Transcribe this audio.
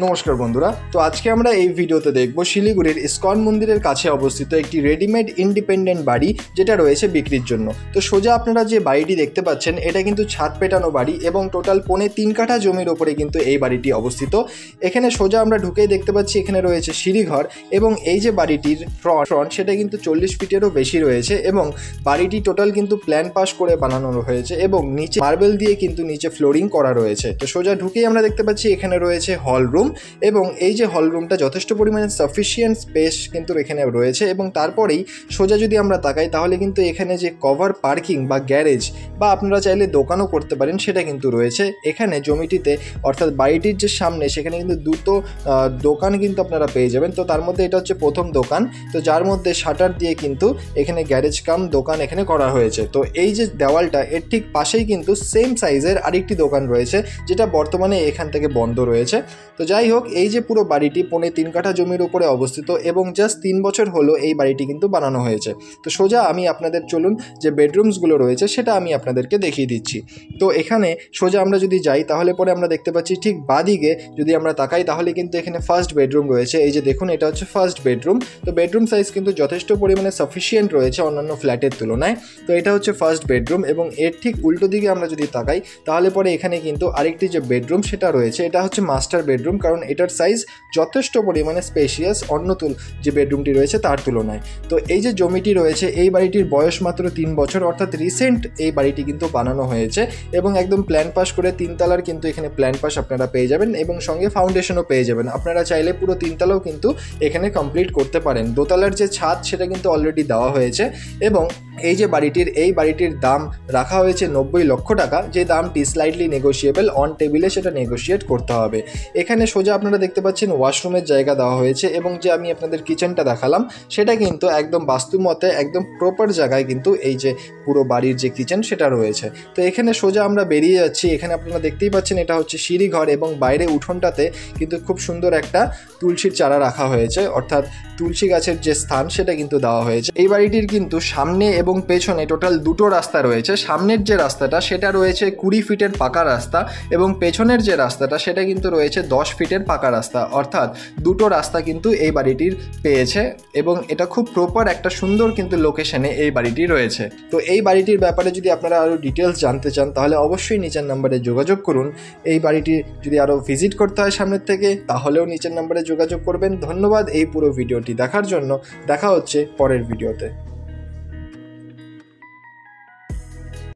নমস্কার বন্ধুরা, তো আজকে আমরা এই ভিডিওতে দেখব শিলিগুড়ির ইসকন মন্দিরের কাছে অবস্থিত একটি রেডিমেড ইন্ডিপেন্ডেন্ট বাড়ি যেটা রয়েছে বিক্রির জন্য। তো সোজা আপনারা যে বাড়িটি দেখতে পাচ্ছেন এটা কিন্তু ছাদ পেটানো বাড়ি এবং টোটাল 3.25 কাঠা জমির ওপরে কিন্তু এই বাড়িটি অবস্থিত। এখানে সোজা আমরা ঢুকেই দেখতে পাচ্ছি এখানে রয়েছে সিঁড়িঘর এবং এই যে বাড়িটির ফ্রন্ট সেটা কিন্তু 40 ফিটেরও বেশি রয়েছে এবং বাড়িটি টোটাল কিন্তু প্ল্যান পাস করে বানানো হয়েছে এবং নিচে মার্বেল দিয়ে কিন্তু নিচে ফ্লোরিং করা রয়েছে। তো সোজা ঢুকেই আমরা দেখতে পাচ্ছি এখানে রয়েছে হল রুম এবং এই যে হল রুমটা যথেষ্ট পরিমাণে সাফিসিয়েন্ট স্পেস কিন্তু এখানে রয়েছে এবং তারপরেই সোজা যদি আমরা তাকাই তাহলে কিন্তু এখানে যে কভার পার্কিং বা গ্যারেজ বা আপনারা চাইলে দোকানও করতে পারেন সেটা কিন্তু রয়েছে এখানে জমিটিতে, অর্থাৎ বাড়িটির যে সামনে সেখানে কিন্তু দুটো দোকান কিন্তু আপনারা পেয়ে যাবেন। তো তার মধ্যে এটা হচ্ছে প্রথম দোকান, তো যার মধ্যে শাটার দিয়ে কিন্তু এখানে গ্যারেজ কাম দোকান এখানে করা হয়েছে। তো এই যে দেওয়ালটা এর ঠিক পাশেই কিন্তু সেম সাইজের আরেকটি দোকান রয়েছে যেটা বর্তমানে এখান থেকে বন্ধ রয়েছে। তো যাই হোক, এই যে পুরো বাড়িটি 3.25 কাঠা জমির উপরে অবস্থিত এবং জাস্ট 3 বছর হলো এই বাড়িটি কিন্তু বানানো হয়েছে। তো সোজা আমি আপনাদের চলুন যে বেডরুমসগুলো রয়েছে সেটা আমি আপনাদেরকে দেখিয়ে দিচ্ছি। তো এখানে সোজা আমরা যদি যাই তাহলে পরে আমরা দেখতে পাচ্ছি ঠিক বাদিকে যদি আমরা তাকাই তাহলে কিন্তু এখানে ফার্স্ট বেডরুম রয়েছে। এই যে দেখুন, এটা হচ্ছে ফার্স্ট বেডরুম। তো বেডরুম সাইজ কিন্তু যথেষ্ট পরিমাণে সাফিসিয়েন্ট রয়েছে অন্যান্য ফ্ল্যাটের তুলনায়। তো এটা হচ্ছে ফার্স্ট বেডরুম এবং এর ঠিক উল্টো দিকে আমরা যদি তাকাই তাহলে পরে এখানে কিন্তু আরেকটি যে বেডরুম সেটা রয়েছে, এটা হচ্ছে মাস্টার বেডরুম, কারণ এটার সাইজ যথেষ্ট পরিমাণে স্পেশিয়াস অন্য যে বেডরুমটি রয়েছে তার তুলনায়। তো এই যে জমিটি রয়েছে এই বাড়িটির বয়স মাত্র 3 বছর, অর্থাৎ রিসেন্ট এই বাড়িটি কিন্তু বানানো হয়েছে এবং একদম প্ল্যান পাস করে 3 তলার কিন্তু এখানে প্ল্যান পাস আপনারা পেয়ে যাবেন এবং সঙ্গে ফাউন্ডেশনও পেয়ে যাবেন। আপনারা চাইলে পুরো 3 তলাও কিন্তু এখানে কমপ্লিট করতে পারেন। দোতলার যে ছাদ সেটা কিন্তু অলরেডি দেওয়া হয়েছে এবং এই যে বাড়িটির দাম রাখা হয়েছে 90 লক্ষ টাকা, যে দামটি স্লাইটলি নেগোশিয়েবল, অন টেবিলে সেটা নেগোশিয়েট করতে হবে। এখানে সোজা আপনারা দেখতে পাচ্ছেন ওয়াশরুমের জায়গা দেওয়া হয়েছে এবং যে আমি আপনাদের কিচেনটা দেখালাম সেটা কিন্তু একদম বাস্তুমতে একদম প্রপার জায়গায় কিন্তু এই যে পুরো বাড়ির যে কিচেন সেটা রয়েছে। তো এখানে সোজা আমরা বেরিয়ে যাচ্ছি, এখানে আপনারা দেখতেই পাচ্ছেন এটা হচ্ছে সিঁড়িঘর এবং বাইরে উঠোনটাতে কিন্তু খুব সুন্দর একটা তুলসীর চারা রাখা হয়েছে, অর্থাৎ তুলসী গাছের যে স্থান সেটা কিন্তু দেওয়া হয়েছে। এই বাড়িটির কিন্তু সামনে এবং পেছনে টোটাল দুটো রাস্তা রয়েছে। সামনের যে রাস্তাটা সেটা রয়েছে 20 ফিটের পাকা রাস্তা এবং পেছনের যে রাস্তাটা সেটা কিন্তু রয়েছে 10 ফিটের পাকা রাস্তা, অর্থাৎ দুটো রাস্তা কিন্তু এই বাড়িটির পেয়েছে এবং এটা খুব প্রপার একটা সুন্দর কিন্তু লোকেশনে এই বাড়িটি রয়েছে। তো এই বাড়িটির ব্যাপারে যদি আপনারা আরও ডিটেলস জানতে চান তাহলে অবশ্যই নিচের নাম্বারে যোগাযোগ করুন। এই বাড়িটি যদি আরও ভিজিট করতে হয় সামনের থেকে তাহলেও নিচের নাম্বারে যোগাযোগ করবেন। ধন্যবাদ এই পুরো ভিডিওটি দেখার জন্য। দেখা হচ্ছে পরের ভিডিওতে।